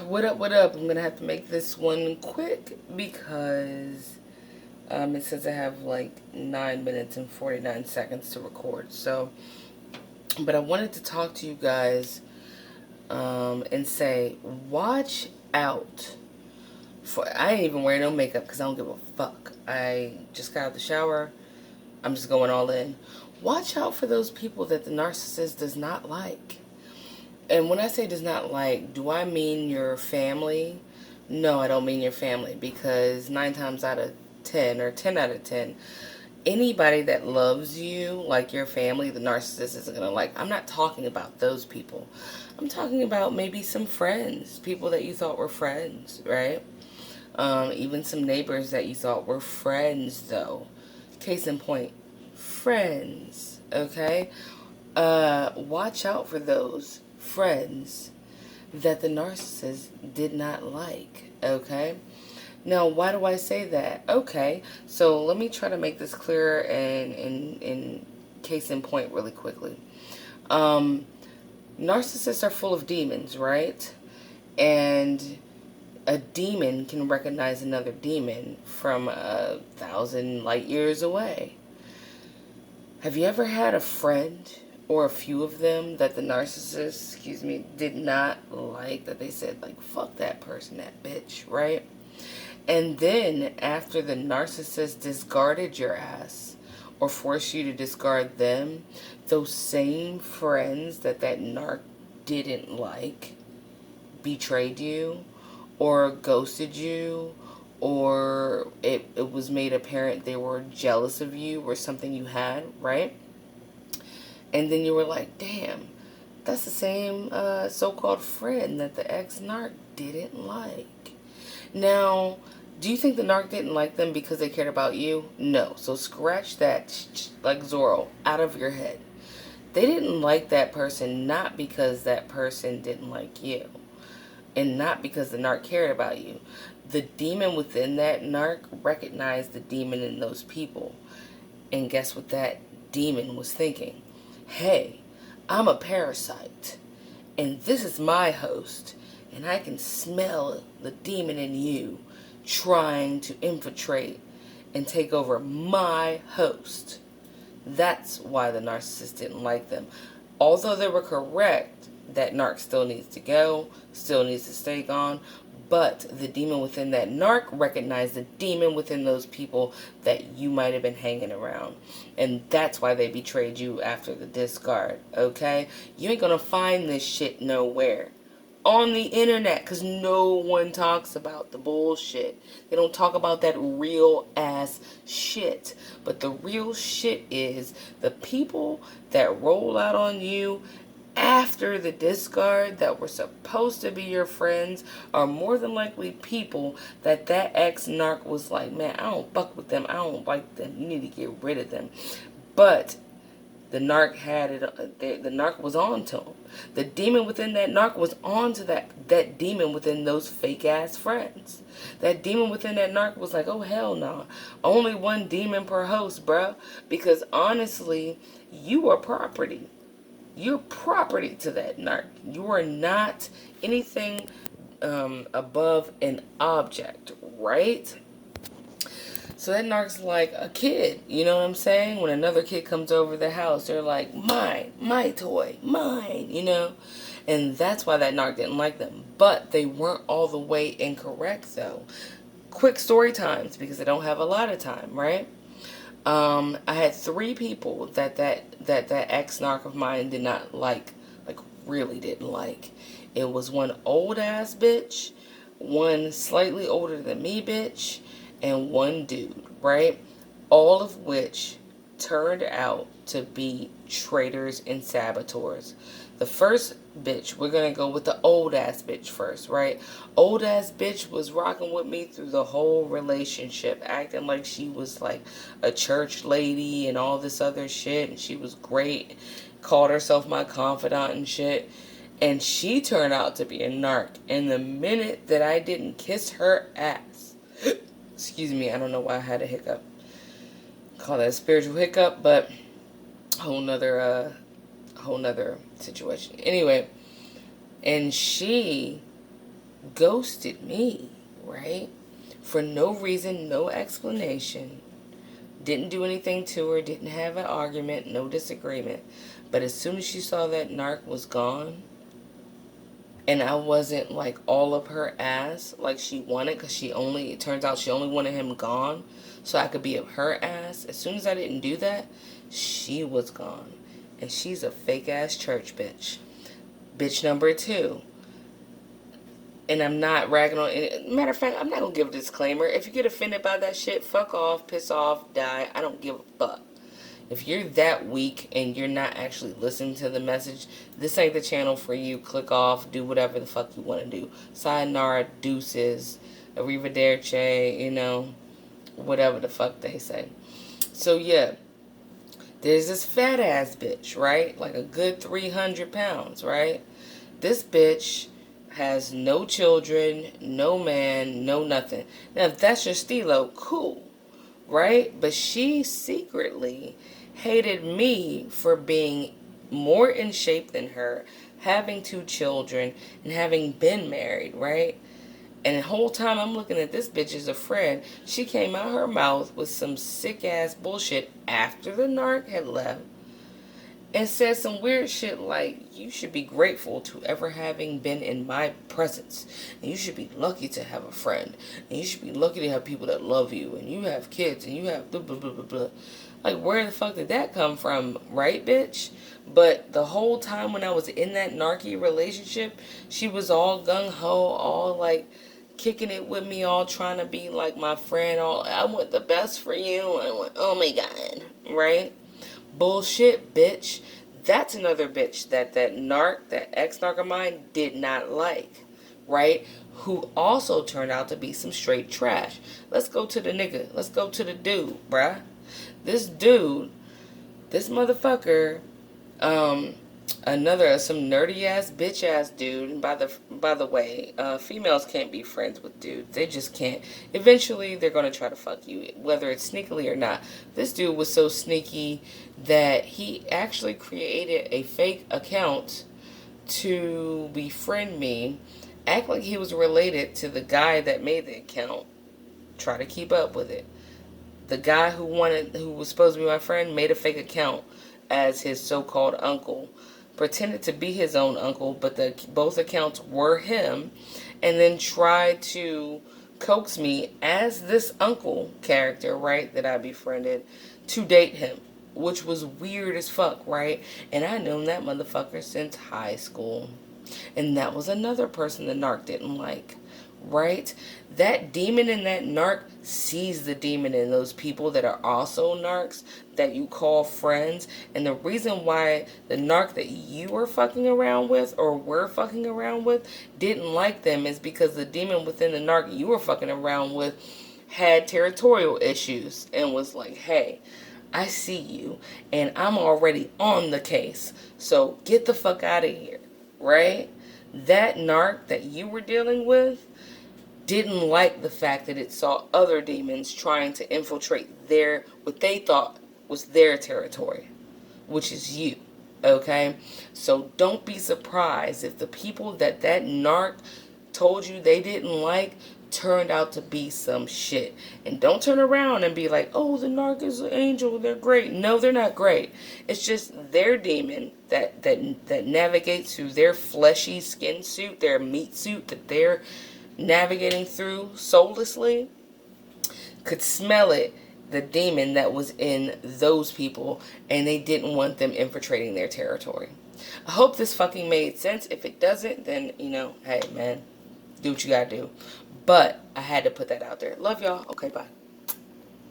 What up, what up? I'm gonna have to make this one quick because it says I have like 9 minutes and 49 seconds to record. So, but I wanted to talk to you guys and say, watch out for. I ain't even wearing no makeup because I don't give a fuck. I just got out of the shower. I'm just going all in. Watch out for those people that the narcissist does not like. And when I say does not like, do I mean your family? No, I don't mean your family, because 9 times out of 10 or 10 out of 10, anybody that loves you, like your family, the narcissist isn't going to like. I'm not talking about those people. I'm talking about maybe some friends, people that you thought were friends, right? Even some neighbors that you thought were friends, though. Case in point, friends, okay? Watch out for those friends that the narcissist did not like, okay? Now, why do I say that? Okay, so let me try to make this clearer and in case in point really quickly. Um, Narcissists are full of demons, right? And a demon can recognize another demon from 1,000 light years away. Have you ever had a friend or a few of them that the narcissist, did not like, that they said, like, fuck that person, that bitch, right? And then after the narcissist discarded your ass or forced you to discard them, those same friends that narc didn't like betrayed you or ghosted you, or it was made apparent they were jealous of you or something you had, right? And then you were like, damn, that's the same so-called friend that the ex-narc didn't like. Now, do you think the narc didn't like them because they cared about you? No. So scratch that, like Zorro, out of your head. They didn't like that person not because that person didn't like you, and not because the narc cared about you. The demon within that narc recognized the demon in those people. And guess what that demon was thinking? Hey, I'm a parasite, and this is my host, and I can smell the demon in you trying to infiltrate and take over my host. That's why the narcissist didn't like them. Although they were correct that narc still needs to go, still needs to stay gone, but the demon within that narc recognized the demon within those people that you might have been hanging around. And that's why they betrayed you after the discard, okay? You ain't gonna find this shit nowhere on the internet, because no one talks about the bullshit. They don't talk about that real ass shit. But the real shit is the people that roll out on you after the discard that were supposed to be your friends are more than likely people that ex-narc was like, man, I don't fuck with them, I don't like them, you need to get rid of them. But the narc had it. The narc was on to him. The demon within that narc was on to that demon within those fake ass friends. That demon within that narc was like, oh hell no, nah. Only one demon per host, bruh. Because honestly, you are property. You're property to that narc. You are not anything above an object, right? So that narc's like a kid, you know what I'm saying? When another kid comes over the house, they're like, mine, my toy, mine, you know? And that's why that narc didn't like them. But they weren't all the way incorrect, though. Quick story times, because I don't have a lot of time, right? I had 3 people that ex-narc of mine did not like really didn't like. It was one old ass bitch, one slightly older than me bitch, and one dude, right? All of which turned out to be traitors and saboteurs. The first bitch, we're gonna go with the old ass bitch first, right? Old ass bitch was rocking with me through the whole relationship, acting like she was like a church lady and all this other shit, and she was great, called herself my confidant and shit. And she turned out to be a narc. And the minute that I didn't kiss her ass, excuse me, I don't know why I had a hiccup. Call that a spiritual hiccup, but whole nother situation. Anyway, and she ghosted me, right? For no reason, no explanation. Didn't do anything to her, didn't have an argument, no disagreement. But as soon as she saw that narc was gone, and I wasn't like all up her ass like she wanted, because it turns out she only wanted him gone so I could be up her ass. As soon as I didn't do that, she was gone. And she's a fake ass church bitch. Bitch number 2. And I'm not ragging on it. Matter of fact, I'm not gonna give a disclaimer. If you get offended by that shit, fuck off, piss off, die. I don't give a fuck. If you're that weak and you're not actually listening to the message, this ain't the channel for you. Click off, do whatever the fuck you want to do. Sayonara, deuces, arrivederci, you know, whatever the fuck they say. So yeah, there's this fat ass bitch, right? Like a good 300 pounds, right? This bitch has no children, no man, no nothing. Now, if that's your stilo, cool, right? But she secretly hated me for being more in shape than her, having 2 children, and having been married, right? And the whole time I'm looking at this bitch as a friend, she came out her mouth with some sick ass bullshit after the narc had left and said some weird shit like, you should be grateful to ever having been in my presence, and you should be lucky to have a friend, and you should be lucky to have people that love you, and you have kids, and you have blah blah blah blah blah. Like, where the fuck did that come from, right, bitch? But the whole time when I was in that narky relationship, she was all gung-ho, all like kicking it with me, all trying to be like my friend, all, I want the best for you, I want, oh my god, right? Bullshit, bitch. That's another bitch that ex-narc of mine did not like, right? Who also turned out to be some straight trash. Let's go to the nigga. Let's go to the dude, bruh. This dude, this motherfucker, some nerdy ass bitch ass dude. And by the way, females can't be friends with dudes. They just can't. Eventually, they're gonna try to fuck you, whether it's sneakily or not. This dude was so sneaky that he actually created a fake account to befriend me, act like he was related to the guy that made the account, try to keep up with it. The guy who was supposed to be my friend, made a fake account as his so-called uncle, pretended to be his own uncle, but both accounts were him, and then tried to coax me as this uncle character, right, that I befriended, to date him, which was weird as fuck, right? And I known that motherfucker since high school. And that was another person the narc didn't like, right? That demon in that narc sees the demon in those people that are also narcs that you call friends. And the reason why the narc that you were fucking around with or were fucking around with didn't like them is because the demon within the narc you were fucking around with had territorial issues and was like, hey, I see you and I'm already on the case, so get the fuck out of here, right? That narc that you were dealing with didn't like the fact that it saw other demons trying to infiltrate what they thought was their territory, which is you, okay? So don't be surprised if the people that narc told you they didn't like turned out to be some shit. And don't turn around and be like, oh, the narc is an angel, they're great. No, they're not great. It's just their demon that navigates through their fleshy skin suit, their meat suit that they're navigating through soullessly, could smell it, the demon that was in those people, and they didn't want them infiltrating their territory. I hope this fucking made sense. If it doesn't, then, you know, hey, man, do what you gotta do. But I had to put that out there. Love y'all. Okay, bye.